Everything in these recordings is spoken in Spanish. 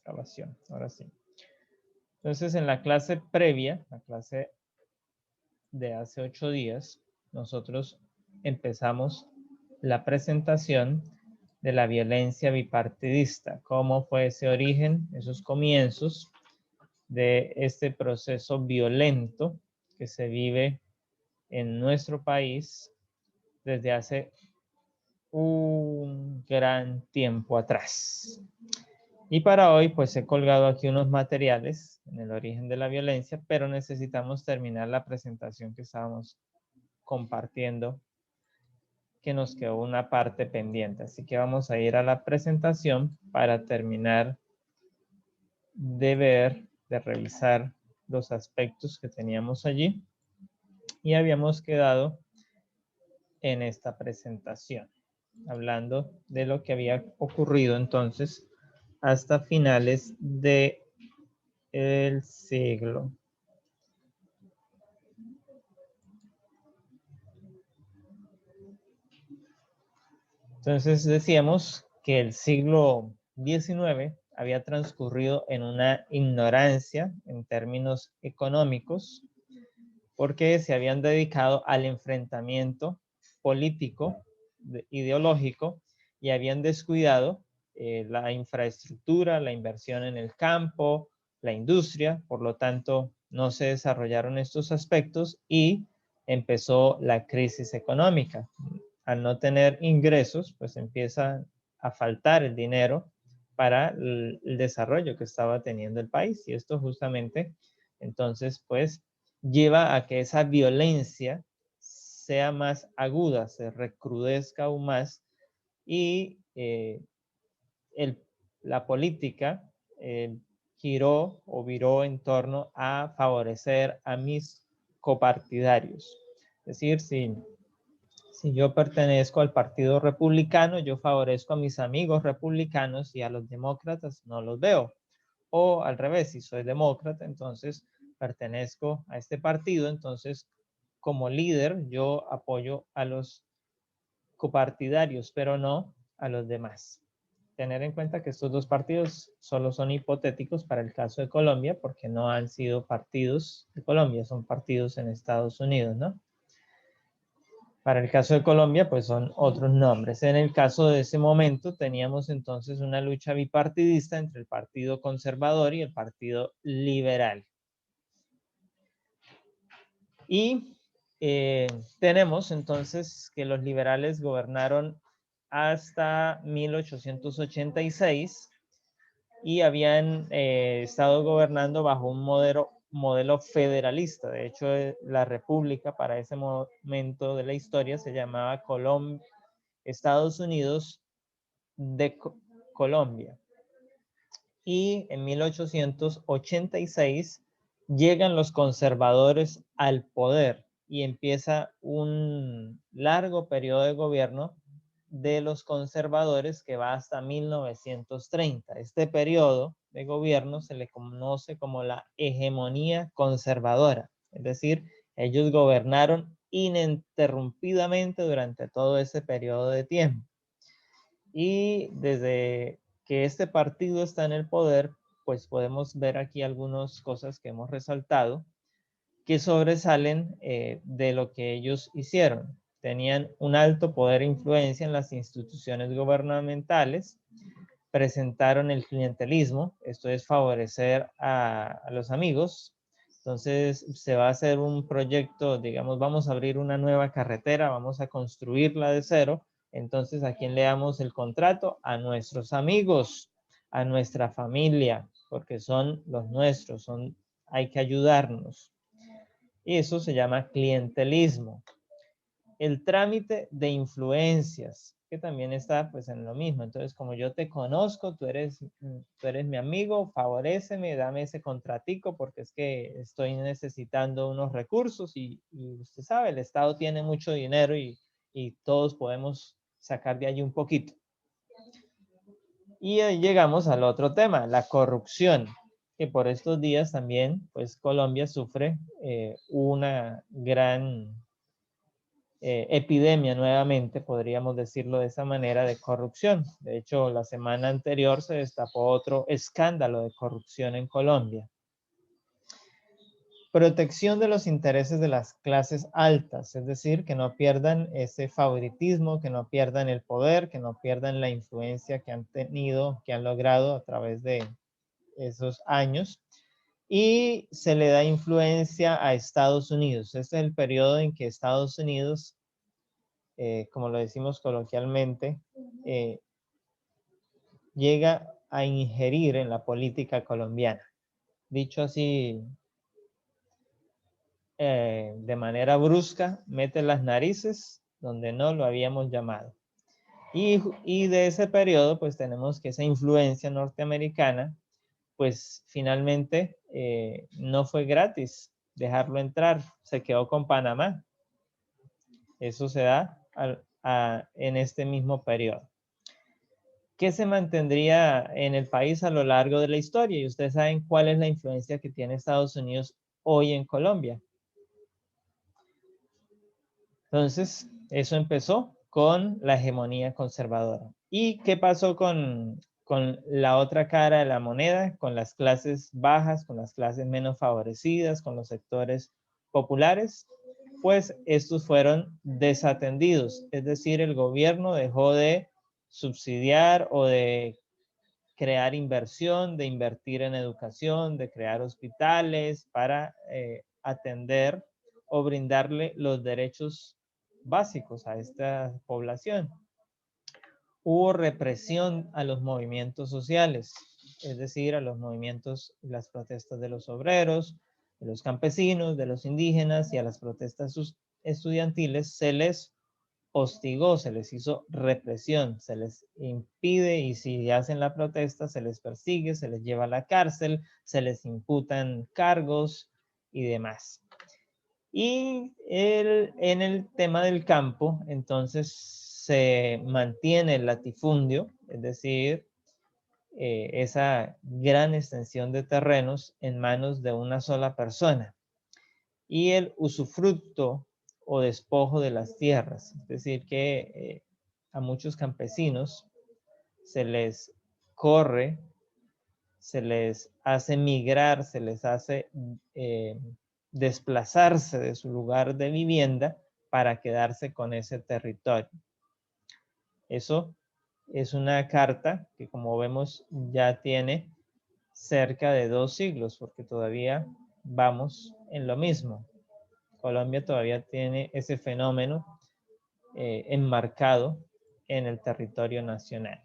Grabación, ahora sí. Entonces, en la clase previa, la clase de hace 8 días, nosotros empezamos la presentación de la violencia bipartidista, cómo fue ese origen, esos comienzos de este proceso violento que se vive en nuestro país desde hace un gran tiempo atrás. Y para hoy, pues he colgado aquí unos materiales en el origen de la violencia, pero necesitamos terminar la presentación que estábamos compartiendo, que nos quedó una parte pendiente. Así que vamos a ir a la presentación para terminar de ver, de revisar los aspectos que teníamos allí. Y habíamos quedado en esta presentación, hablando de lo que había ocurrido entonces hasta finales de el siglo. Entonces decíamos que el siglo XIX había transcurrido en una ignorancia en términos económicos, porque se habían dedicado al enfrentamiento político, ideológico, y habían descuidado la infraestructura, la inversión en el campo, la industria. Por lo tanto, no se desarrollaron estos aspectos y empezó la crisis económica. Al no tener ingresos, pues empieza a faltar el dinero para el desarrollo que estaba teniendo el país. Y esto justamente, entonces, pues, lleva a que esa violencia sea más aguda, se recrudezca aún más, y la política giró o viró en torno a favorecer a mis copartidarios. Es decir, si yo pertenezco al Partido Republicano, yo favorezco a mis amigos republicanos y a los demócratas no los veo. O al revés, si soy demócrata, entonces pertenezco a este partido, entonces como líder yo apoyo a los copartidarios, pero no a los demás. Tener en cuenta que estos dos partidos solo son hipotéticos para el caso de Colombia, porque no han sido partidos de Colombia, son partidos en Estados Unidos, ¿no? Para el caso de Colombia, pues son otros nombres. En el caso de ese momento, teníamos entonces una lucha bipartidista entre el Partido Conservador y el Partido Liberal. Y tenemos entonces que los liberales gobernaron hasta 1886 y habían estado gobernando bajo un modelo federalista. De hecho, la república para ese momento de la historia se llamaba Estados Unidos de Colombia. Y en 1886 llegan los conservadores al poder y empieza un largo periodo de gobierno de los conservadores que va hasta 1930. Este periodo de gobierno se le conoce como la hegemonía conservadora, es decir, ellos gobernaron ininterrumpidamente durante todo ese periodo de tiempo. Y desde que este partido está en el poder, pues podemos ver aquí algunas cosas que hemos resaltado que sobresalen de lo que ellos hicieron. Tenían un alto poder e influencia en las instituciones gubernamentales, presentaron el clientelismo, esto es favorecer a los amigos. Entonces se va a hacer un proyecto, digamos, vamos a abrir una nueva carretera, vamos a construirla de cero. Entonces, ¿a quién le damos el contrato? A nuestros amigos, a nuestra familia, porque son los nuestros, hay que ayudarnos. Y eso se llama clientelismo. El trámite de influencias, que también está pues en lo mismo. Entonces, como yo te conozco, tú eres mi amigo, favoréceme, dame ese contratico porque es que estoy necesitando unos recursos y usted sabe, el Estado tiene mucho dinero y todos podemos sacar de allí un poquito. Y ahí llegamos al otro tema, la corrupción, que por estos días también, pues Colombia sufre una gran epidemia nuevamente, podríamos decirlo de esa manera, de corrupción. De hecho, la semana anterior se destapó otro escándalo de corrupción en Colombia. Protección de los intereses de las clases altas, es decir, que no pierdan ese favoritismo, que no pierdan el poder, que no pierdan la influencia que han tenido, que han logrado a través de esos años. Y se le da influencia a Estados Unidos. Este es el periodo en que Estados Unidos, como lo decimos coloquialmente, llega a ingerir en la política colombiana. Dicho así, de manera brusca, mete las narices donde no lo habíamos llamado. Y de ese periodo, pues tenemos que esa influencia norteamericana, pues finalmente no fue gratis dejarlo entrar, se quedó con Panamá. Eso se da en este mismo periodo. ¿Qué se mantendría en el país a lo largo de la historia? Y ustedes saben cuál es la influencia que tiene Estados Unidos hoy en Colombia. Entonces, eso empezó con la hegemonía conservadora. ¿Y qué pasó con la otra cara de la moneda? Con las clases bajas, con las clases menos favorecidas, con los sectores populares. Pues estos fueron desatendidos. Es decir, el gobierno dejó de subsidiar o de crear inversión, de invertir en educación, de crear hospitales para atender o brindarle los derechos básicos a esta población. Hubo represión a los movimientos sociales, es decir, a los movimientos y las protestas de los obreros, de los campesinos, de los indígenas y a las protestas estudiantiles se les hostigó, se les hizo represión, se les impide y si hacen la protesta se les persigue, se les lleva a la cárcel, se les imputan cargos y demás. Y en el tema del campo, entonces se mantiene el latifundio, es decir, esa gran extensión de terrenos en manos de una sola persona. Y el usufructo o despojo de las tierras, es decir, que a muchos campesinos se les corre, se les hace migrar, se les hace desplazarse de su lugar de vivienda para quedarse con ese territorio. Eso es una carta que, como vemos, ya tiene cerca de 2 siglos, porque todavía vamos en lo mismo. Colombia todavía tiene ese fenómeno enmarcado en el territorio nacional.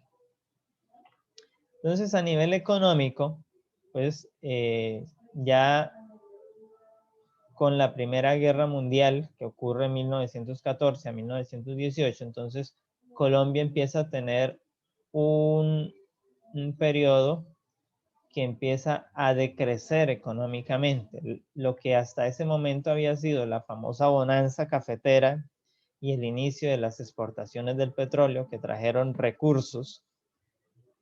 Entonces, a nivel económico, pues ya con la Primera Guerra Mundial, que ocurre en 1914 a 1918, entonces Colombia empieza a tener un periodo que empieza a decrecer económicamente. Lo que hasta ese momento había sido la famosa bonanza cafetera y el inicio de las exportaciones del petróleo que trajeron recursos,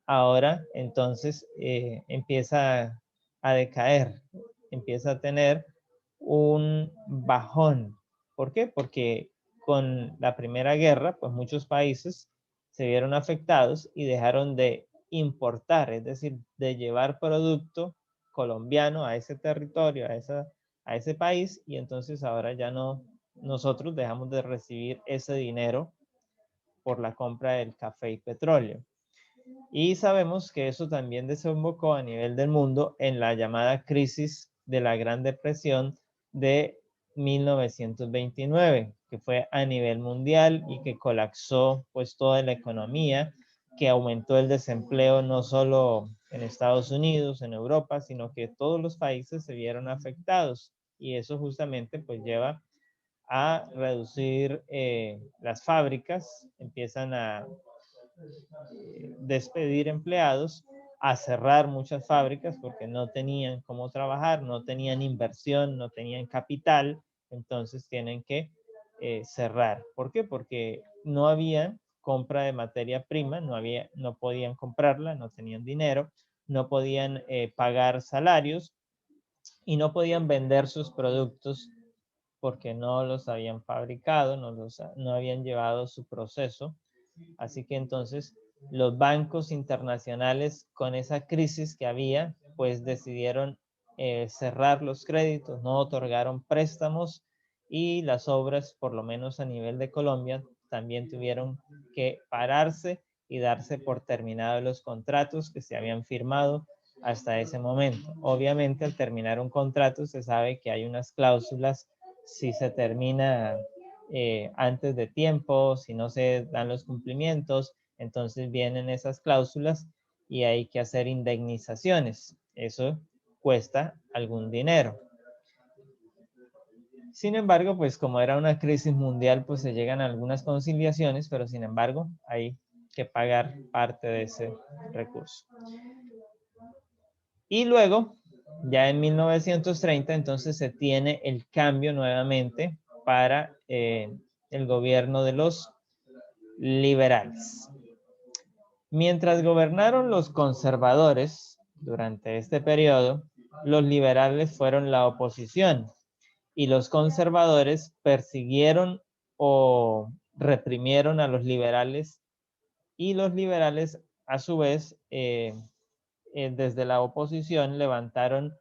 ahora entonces empieza a decaer, empieza a tener un bajón. ¿Por qué? Porque con la Primera Guerra, pues muchos países se vieron afectados y dejaron de importar, es decir, de llevar producto colombiano a ese territorio, a ese país, y entonces ahora ya no, nosotros dejamos de recibir ese dinero por la compra del café y petróleo. Y sabemos que eso también desembocó a nivel del mundo en la llamada crisis de la Gran Depresión de 1929, que fue a nivel mundial y que colapsó pues toda la economía, que aumentó el desempleo no solo en Estados Unidos, en Europa, sino que todos los países se vieron afectados y eso justamente pues lleva a reducir las fábricas, empiezan a despedir empleados, a cerrar muchas fábricas porque no tenían cómo trabajar, no tenían inversión, no tenían capital, entonces tienen que cerrar. ¿Por qué? Porque no había compra de materia prima, no podían comprarla, no tenían dinero, no podían pagar salarios y no podían vender sus productos porque no los habían fabricado, no habían llevado su proceso. Así que entonces los bancos internacionales, con esa crisis que había, pues decidieron cerrar los créditos, no otorgaron préstamos, y las obras, por lo menos a nivel de Colombia, también tuvieron que pararse y darse por terminados los contratos que se habían firmado hasta ese momento. Obviamente, al terminar un contrato se sabe que hay unas cláusulas si se termina antes de tiempo, si no se dan los cumplimientos, entonces vienen esas cláusulas y hay que hacer indemnizaciones. Eso cuesta algún dinero. Sin embargo, pues como era una crisis mundial, pues se llegan a algunas conciliaciones, pero sin embargo hay que pagar parte de ese recurso. Y luego, ya en 1930, entonces se tiene el cambio nuevamente para el gobierno de los liberales. Mientras gobernaron los conservadores durante este periodo, los liberales fueron la oposición y los conservadores persiguieron o reprimieron a los liberales, y los liberales a su vez desde la oposición levantaron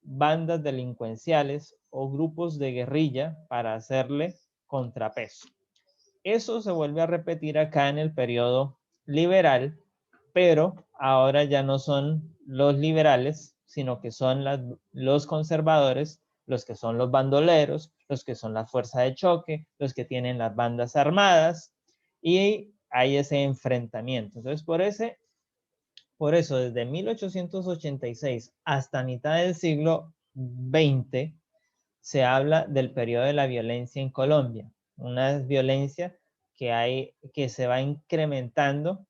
bandas delincuenciales o grupos de guerrilla para hacerle contrapeso. Eso se vuelve a repetir acá en el periodo liberal, pero ahora ya no son los liberales, sino que son los conservadores, los que son los bandoleros, los que son la fuerza de choque, los que tienen las bandas armadas, y hay ese enfrentamiento. Entonces, por eso, desde 1886 hasta mitad del siglo XX, se habla del periodo de la violencia en Colombia. Una violencia que se va incrementando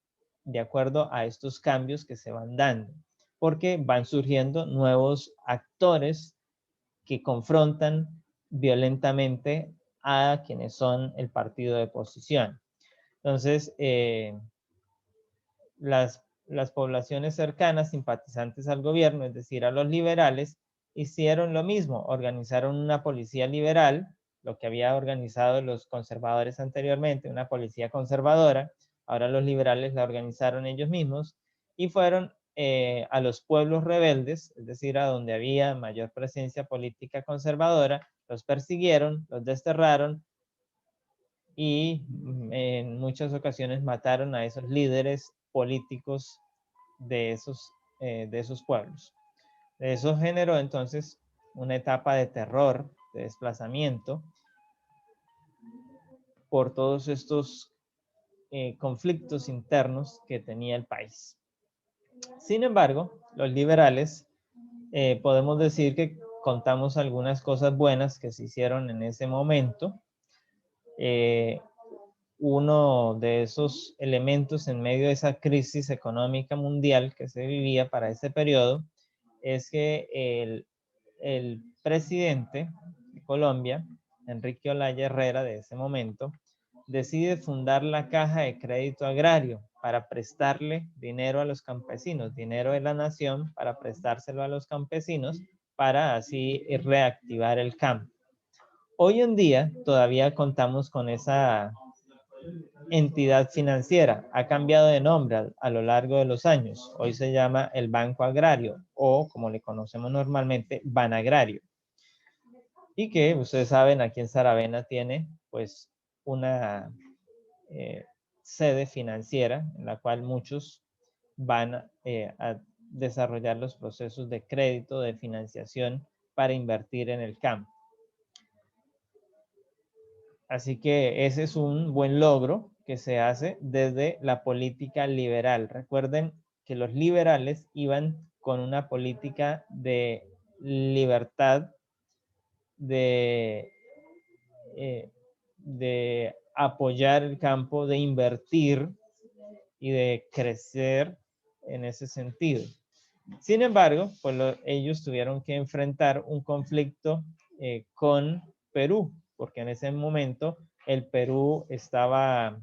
de acuerdo a estos cambios que se van dando, porque van surgiendo nuevos actores que confrontan violentamente a quienes son el partido de oposición. Entonces, las poblaciones cercanas, simpatizantes al gobierno, es decir, a los liberales, hicieron lo mismo, organizaron una policía liberal, lo que había organizado los conservadores anteriormente, una policía conservadora. Ahora los liberales la organizaron ellos mismos y fueron a los pueblos rebeldes, es decir, a donde había mayor presencia política conservadora, los persiguieron, los desterraron y en muchas ocasiones mataron a esos líderes políticos de esos pueblos. Eso generó entonces una etapa de terror, de desplazamiento, por todos estos conflictos internos que tenía el país. Sin embargo, los liberales, podemos decir que contamos algunas cosas buenas que se hicieron en ese momento. Uno de esos elementos en medio de esa crisis económica mundial que se vivía para ese periodo es que el presidente de Colombia, Enrique Olaya Herrera, de ese momento, decide fundar la Caja de Crédito Agrario para prestarle dinero a los campesinos, dinero de la nación para prestárselo a los campesinos para así reactivar el campo. Hoy en día todavía contamos con esa entidad financiera. Ha cambiado de nombre a lo largo de los años. Hoy se llama el Banco Agrario, o como le conocemos normalmente, Banagrario. Y que ustedes saben, aquí en Saravena tiene pues una sede financiera en la cual muchos van a desarrollar los procesos de crédito, de financiación para invertir en el campo. Así que ese es un buen logro que se hace desde la política liberal. Recuerden que los liberales iban con una política de libertad, de, de apoyar el campo, de invertir y de crecer en ese sentido. Sin embargo, pues ellos tuvieron que enfrentar un conflicto con Perú, porque en ese momento el Perú estaba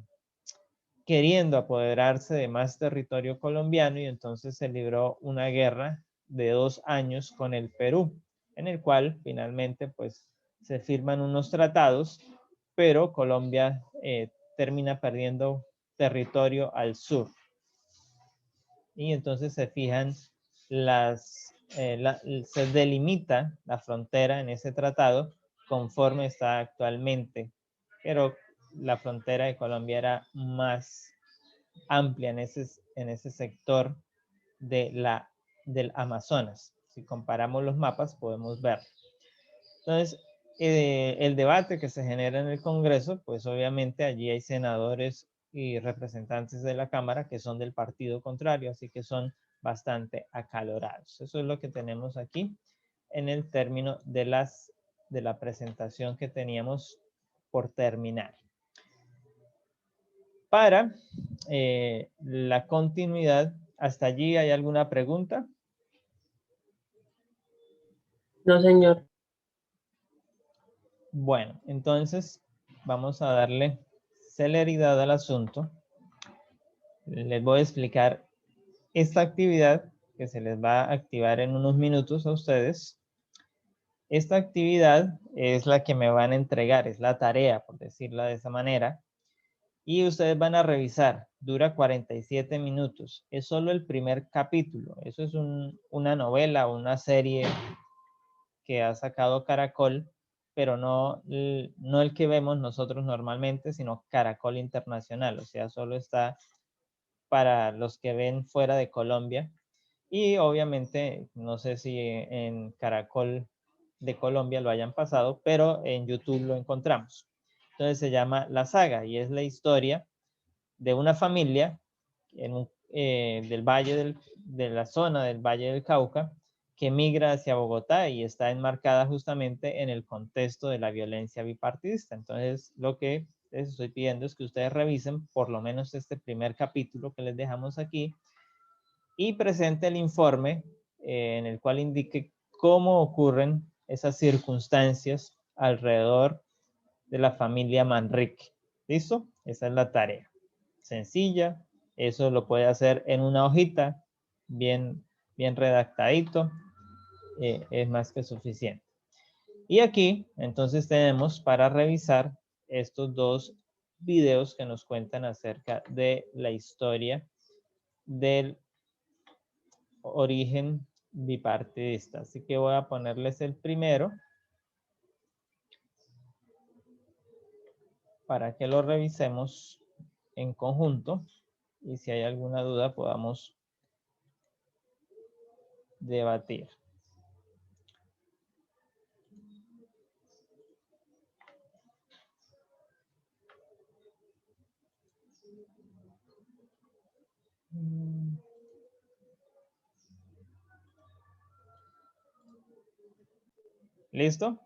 queriendo apoderarse de más territorio colombiano, y entonces se libró una guerra de 2 años con el Perú, en el cual finalmente pues se firman unos tratados, pero Colombia termina perdiendo territorio al sur. Y entonces se fijan se delimita la frontera en ese tratado conforme está actualmente, pero la frontera de Colombia era más amplia en ese sector del Amazonas. Si comparamos los mapas podemos ver. Entonces, el debate que se genera en el Congreso, pues obviamente allí hay senadores y representantes de la Cámara que son del partido contrario, así que son bastante acalorados. Eso es lo que tenemos aquí en el término de la presentación que teníamos por terminar. Para la continuidad, ¿hasta allí hay alguna pregunta? No, señor. Bueno, entonces vamos a darle celeridad al asunto. Les voy a explicar esta actividad que se les va a activar en unos minutos a ustedes. Esta actividad es la que me van a entregar, es la tarea, por decirla de esa manera. Y ustedes van a revisar, dura 47 minutos. Es solo el primer capítulo. Eso es una novela o una serie que ha sacado Caracol, pero no el que vemos nosotros normalmente, sino Caracol Internacional. O sea, solo está para los que ven fuera de Colombia. Y obviamente, no sé si en Caracol de Colombia lo hayan pasado, pero en YouTube lo encontramos. Entonces se llama La Saga y es la historia de una familia del valle de la zona del Valle del Cauca que migra hacia Bogotá y está enmarcada justamente en el contexto de la violencia bipartidista. Entonces, lo que les estoy pidiendo es que ustedes revisen por lo menos este primer capítulo que les dejamos aquí y presente el informe en el cual indique cómo ocurren esas circunstancias alrededor de la familia Manrique. ¿Listo? Esa es la tarea. Sencilla, eso lo puede hacer en una hojita, bien redactadito, es más que suficiente. Y aquí, entonces, tenemos para revisar estos dos videos que nos cuentan acerca de la historia del origen bipartidista. Así que voy a ponerles el primero para que lo revisemos en conjunto y si hay alguna duda podamos debatir. ¿Listo?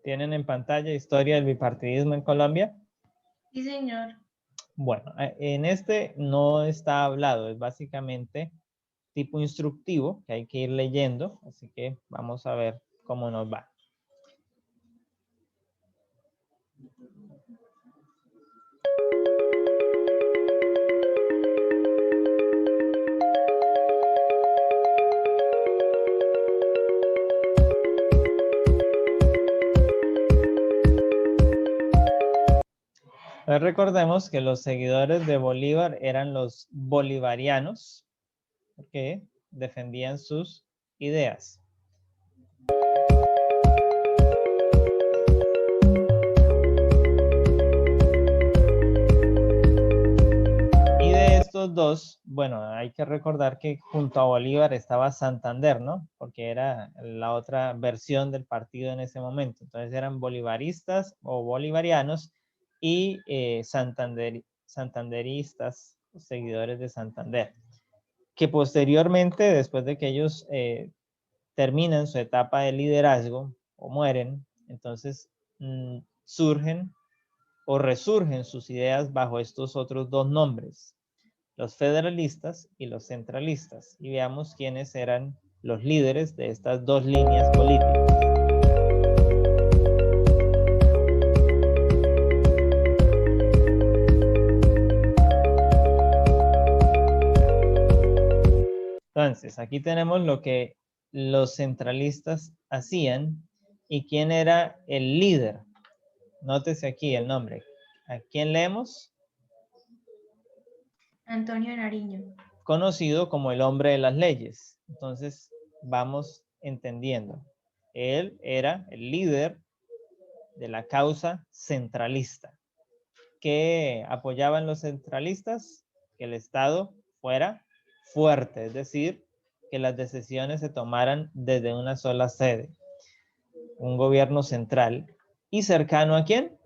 ¿Tienen en pantalla historia del bipartidismo en Colombia? Sí, señor. Bueno, en este no está hablado, es básicamente tipo instructivo que hay que ir leyendo, así que vamos a ver cómo nos va. Recordemos que los seguidores de Bolívar eran los bolivarianos que defendían sus ideas. Y de estos dos, bueno, hay que recordar que junto a Bolívar estaba Santander, ¿no? Porque era la otra versión del partido en ese momento. Entonces eran bolivaristas o bolivarianos y santanderistas, seguidores de Santander, que posteriormente, después de que ellos terminan su etapa de liderazgo o mueren, entonces surgen o resurgen sus ideas bajo estos otros dos nombres, los federalistas y los centralistas, y veamos quiénes eran los líderes de estas dos líneas políticas. Entonces, aquí tenemos lo que los centralistas hacían ¿Y quién era el líder? Nótese aquí el nombre. ¿A quién leemos? Antonio Nariño. Conocido como el hombre de las leyes. Entonces, vamos entendiendo. Él era el líder de la causa centralista. ¿Qué apoyaban los centralistas? Que el Estado fuera fuerte, es decir, que las decisiones se tomaran desde una sola sede. Un gobierno central. ¿Y cercano a quién?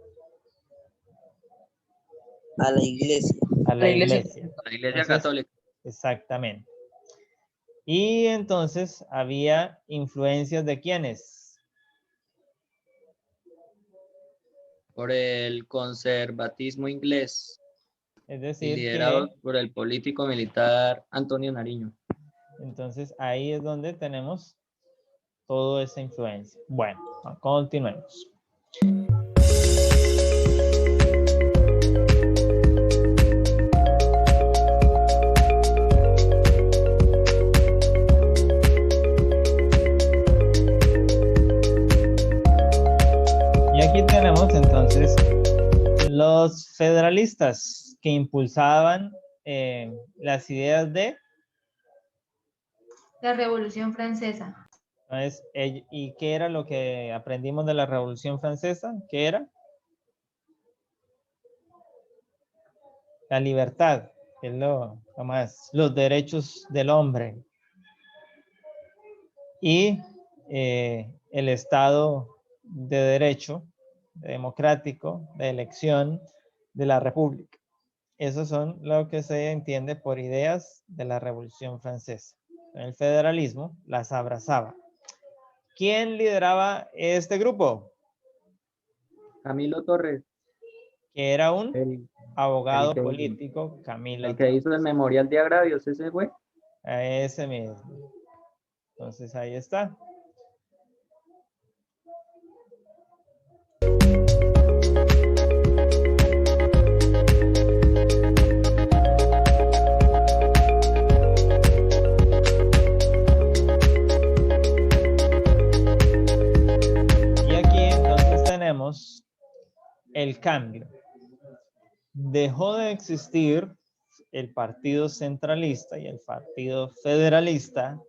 A la iglesia. A la iglesia. La Iglesia Entonces, Católica. exactamente. Y entonces había influencias de quiénes. Por el conservatismo inglés Es y decir, liderado que por el político militar Antonio Nariño. entonces ahí es donde tenemos toda esa influencia. Bueno, continuemos. Y aquí tenemos entonces los federalistas que impulsaban las ideas de... La Revolución Francesa. Entonces, ¿y qué era lo que aprendimos de la Revolución Francesa? ¿Qué era? La libertad, que es lo más, los derechos del hombre. Y el Estado de Derecho, democrático, de elección de la República. Esos son lo que se entiende por ideas de la Revolución Francesa. El federalismo las abrazaba. ¿Quién lideraba este grupo? Camilo Torres, Que era un abogado el que- político, Camilo el que hizo el memorial de agravios, ese fue. A ese mismo. Entonces ahí está. Y aquí entonces tenemos el cambio. Dejó de existir el partido centralista y el partido federalista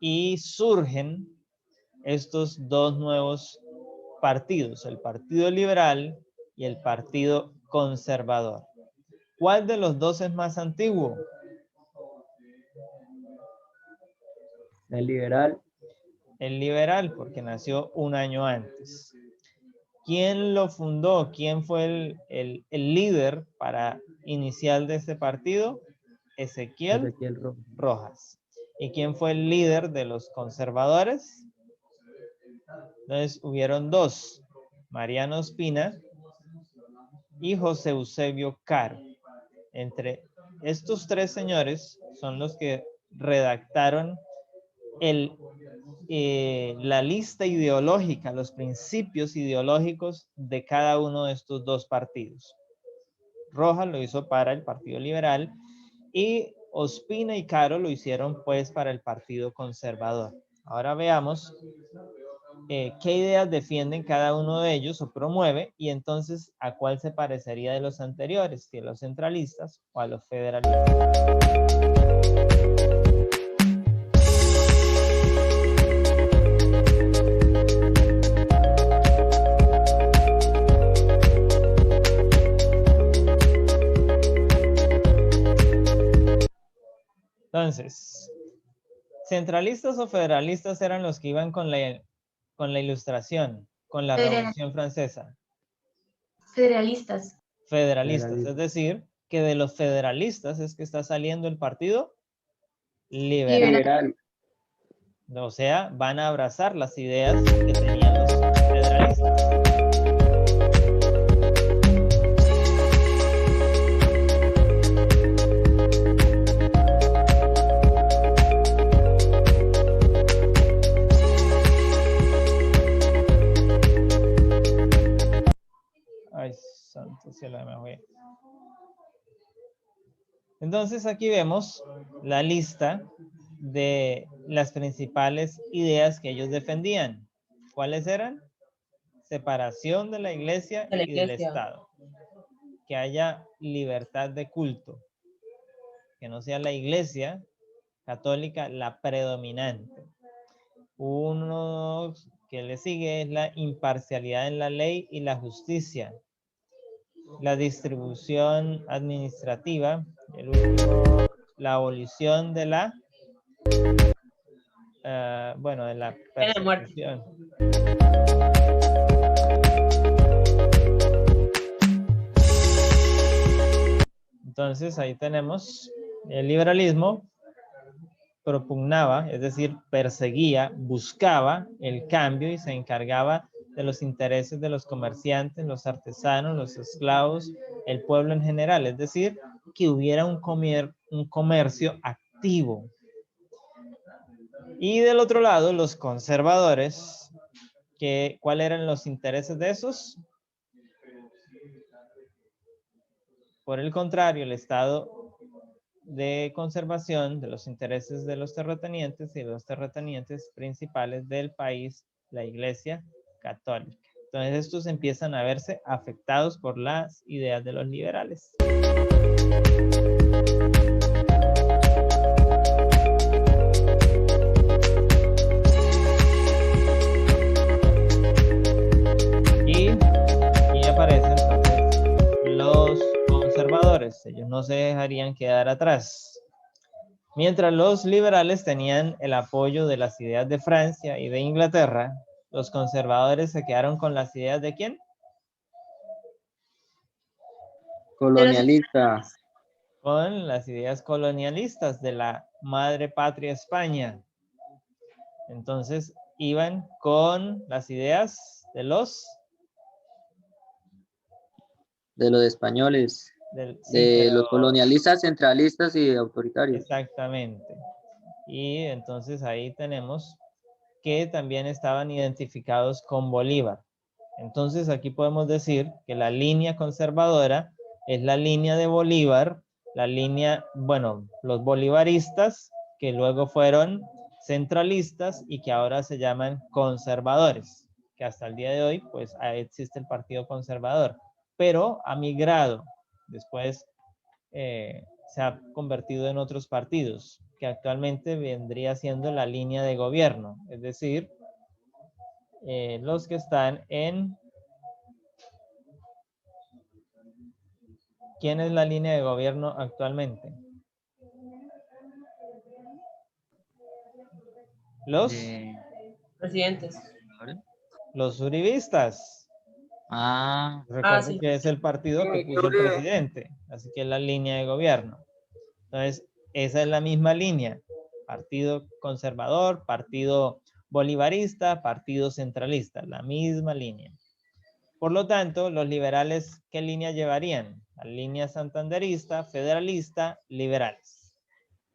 y surgen estos dos nuevos partidos, el Partido Liberal y el Partido Conservador. ¿Cuál de los dos es más antiguo? El liberal, El liberal, porque nació un año antes. ¿Quién lo fundó? ¿Quién fue el líder para inicial de este partido? Ezequiel Ezequiel Rojas. Rojas. ¿Y quién fue el líder de los conservadores? Entonces hubieron dos, Mariano Ospina y José Eusebio Caro. Entre estos tres señores son los que redactaron la lista ideológica, los principios ideológicos de cada uno de estos dos partidos. Rojas lo hizo para el Partido Liberal y Ospina y Caro lo hicieron pues para el Partido Conservador. Ahora veamos qué ideas defienden cada uno de ellos o promueve y entonces a cuál se parecería de los anteriores, si a los centralistas o a los federalistas. Entonces, ¿centralistas o federalistas eran los que iban con la ilustración, con la Revolución Francesa? Federalistas. Federalistas, es decir, que de los federalistas es que está saliendo el Partido Liberal. Liberal. O sea, van a abrazar las ideas que tenían los federalistas. Ay, santo cielo de Mahomet. Entonces aquí vemos la lista de las principales ideas que ellos defendían. ¿Cuáles eran? separación de la iglesia De la y del iglesia. Estado. Que haya libertad de culto. Que no sea la iglesia católica la predominante. Uno que le sigue es la imparcialidad en la ley y la justicia. La distribución administrativa. El último, la abolición de la de la Pena de muerte. persecución. Entonces ahí tenemos el liberalismo propugnaba, es decir, perseguía, buscaba el cambio y se encargaba de los intereses de los comerciantes, los artesanos, los esclavos, el pueblo en general, es decir, que hubiera un comercio activo. Y del otro lado, los conservadores, ¿cuáles eran los intereses de esos? Por el contrario, el estado de conservación de los intereses de los terratenientes y de los terratenientes principales del país, la Iglesia Católica. Entonces estos empiezan a verse afectados por las ideas de los liberales. Y aparecen entonces los conservadores, ellos no se dejarían quedar atrás. Mientras los liberales tenían el apoyo de las ideas de Francia y de Inglaterra, los conservadores se quedaron con las ideas ¿de quién? Colonialista. Con las ideas colonialistas de la madre patria España. Entonces iban con las ideas de los españoles, sí, los colonialistas, centralistas y autoritarios. Exactamente. Y entonces ahí tenemos que también estaban identificados con Bolívar. Entonces aquí podemos decir que la línea conservadora es la línea de Bolívar, la línea, los bolivaristas que luego fueron centralistas y que ahora se llaman conservadores, que hasta el día de hoy pues existe el Partido Conservador, pero ha migrado, después se ha convertido en otros partidos, que actualmente vendría siendo la línea de gobierno, es decir, los que están en... ¿Quién es la línea de gobierno actualmente? Presidentes. Los uribistas. Recuerden Sí. que es el partido que puso el presidente, así que es la línea de gobierno. Entonces, esa es la misma línea. Partido conservador, partido bolivarista, partido centralista, la misma línea. Por lo tanto, los liberales, ¿qué línea llevarían? La línea santanderista, federalista, liberales.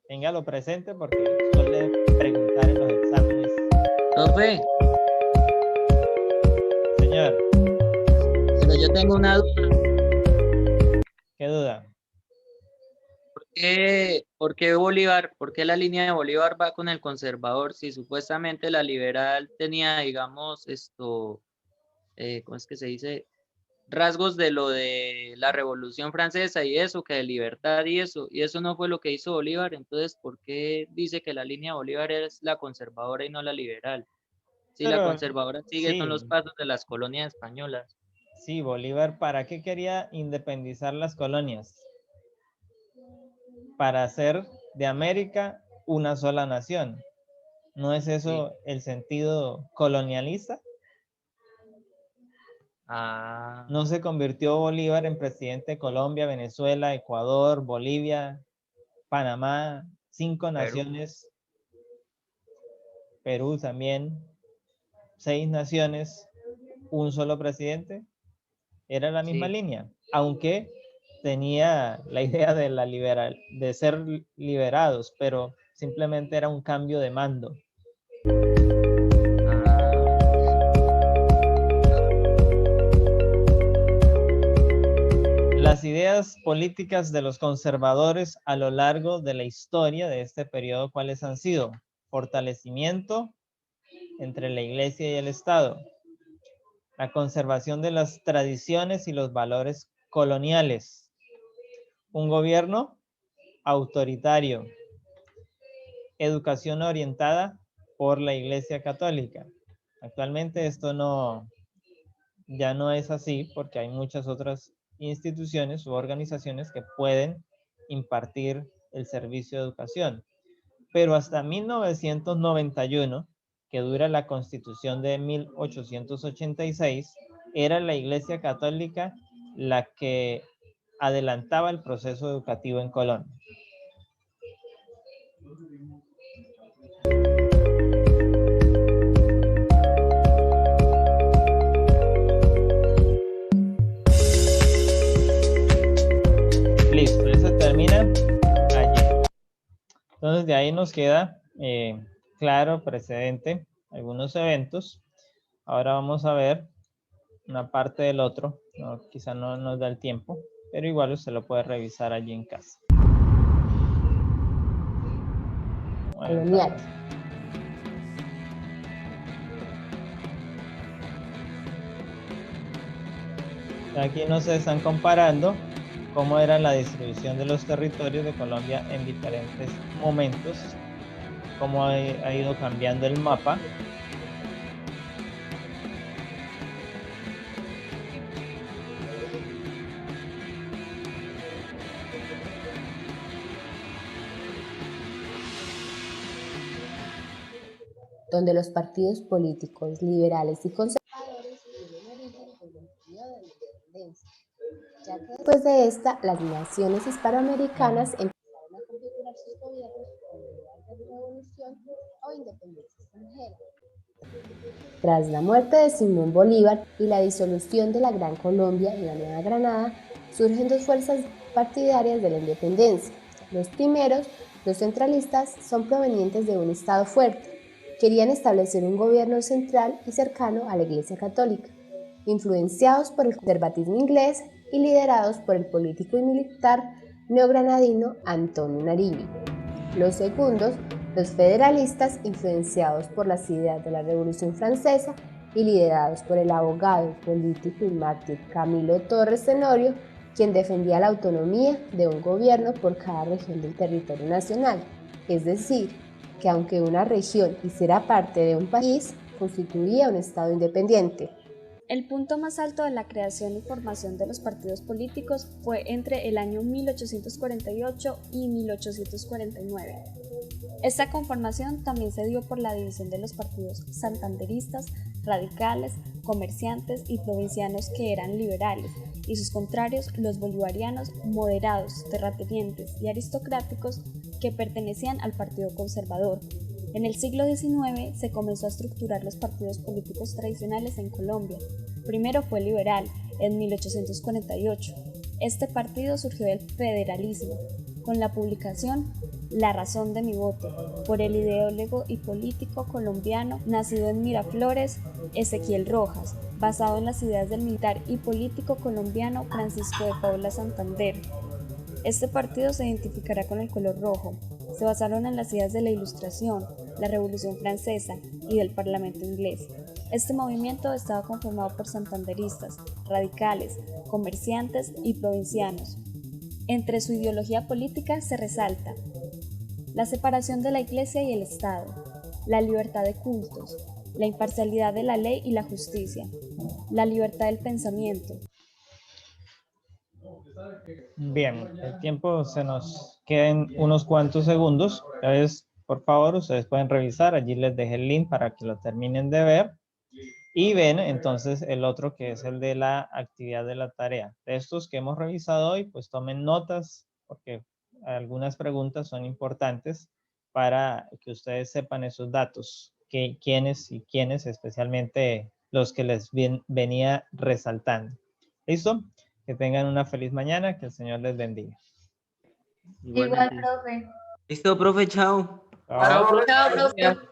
Téngalo presente porque suele preguntar en los exámenes. Profe. Señor. Pero yo tengo una duda. ¿Qué duda? ¿Por qué Bolívar, por qué la línea de Bolívar va con el conservador si supuestamente la liberal tenía, digamos, ¿cómo es que se dice? Rasgos de lo de la Revolución Francesa y eso, que de libertad y eso no fue lo que hizo Bolívar. Entonces, ¿por qué dice que la línea de Bolívar es la conservadora y no la liberal? Si la conservadora sigue son los pasos de las colonias españolas. Sí, Bolívar, ¿para qué quería independizar las colonias? Para hacer de América una sola nación. ¿No es eso el sentido colonialista? ¿No se convirtió Bolívar en presidente de Colombia, Venezuela, Ecuador, Bolivia, Panamá, 5 naciones, Perú también, 6 naciones, un solo presidente? Era la misma línea, aunque tenía la idea de ser liberados, pero simplemente era un cambio de mando. Las ideas políticas de los conservadores a lo largo de la historia de este periodo, ¿cuáles han sido? Fortalecimiento entre la Iglesia y el Estado. La conservación de las tradiciones y los valores coloniales. Un gobierno autoritario. Educación orientada por la Iglesia Católica. Actualmente esto ya no es así porque hay muchas otras instituciones u organizaciones que pueden impartir el servicio de educación. Pero hasta 1991, que dura la Constitución de 1886, era la Iglesia Católica la que adelantaba el proceso educativo en Colombia. Listo, eso termina allí. Entonces de ahí nos queda claro, precedente, algunos eventos. Ahora vamos a ver una parte del otro. No, quizá no nos da el tiempo, pero igual usted lo puede revisar allí en casa. Colonial. Aquí nos están comparando cómo era la distribución de los territorios de Colombia en diferentes momentos, cómo ha ido cambiando el mapa. Donde los partidos políticos liberales y conservadores tienen origen en el periodo de la independencia, ya que después de esta, las naciones hispanoamericanas empezaron a configurar sus gobiernos con ideas de revolución o independencia extranjera. Tras la muerte de Simón Bolívar y la disolución de la Gran Colombia y la Nueva Granada, surgen dos fuerzas partidarias de la independencia. Los primeros, los centralistas, son provenientes de un Estado fuerte. Querían establecer un gobierno central y cercano a la Iglesia Católica, influenciados por el conservatismo inglés y liderados por el político y militar neogranadino Antonio Nariño. Los segundos, los federalistas, influenciados por las ideas de la Revolución Francesa y liderados por el abogado, político y mártir Camilo Torres Tenorio, quien defendía la autonomía de un gobierno por cada región del territorio nacional, es decir, que aunque una región hiciera parte de un país, constituía un Estado independiente. El punto más alto de la creación y formación de los partidos políticos fue entre el año 1848 y 1849. Esta conformación también se dio por la división de los partidos santanderistas, radicales, comerciantes y provincianos que eran liberales, y sus contrarios, los bolivarianos, moderados, terratenientes y aristocráticos que pertenecían al Partido Conservador. En el siglo XIX se comenzó a estructurar los partidos políticos tradicionales en Colombia. Primero fue liberal, en 1848. Este partido surgió del federalismo, con la publicación La razón de mi voto, por el ideólogo y político colombiano nacido en Miraflores, Ezequiel Rojas, basado en las ideas del militar y político colombiano Francisco de Paula Santander. Este partido se identificará con el color rojo. Se basaron en las ideas de la Ilustración, la Revolución Francesa y del Parlamento inglés. Este movimiento estaba conformado por santanderistas, radicales, comerciantes y provincianos. Entre su ideología política se resalta la separación de la Iglesia y el Estado, la libertad de cultos, la imparcialidad de la ley y la justicia, la libertad del pensamiento. Bien, el tiempo se nos queda en unos cuantos segundos. Entonces, por favor, ustedes pueden revisar. Allí les dejé el link para que lo terminen de ver. Y ven entonces el otro que es el de la actividad de la tarea. De estos que hemos revisado hoy, pues tomen notas porque algunas preguntas son importantes para que ustedes sepan esos datos. Quiénes y quiénes, especialmente los que les venía resaltando. ¿Listo? Que tengan una feliz mañana, que el Señor les bendiga. Igual, profe. Listo, profe, chao. Chao. Chao, profe.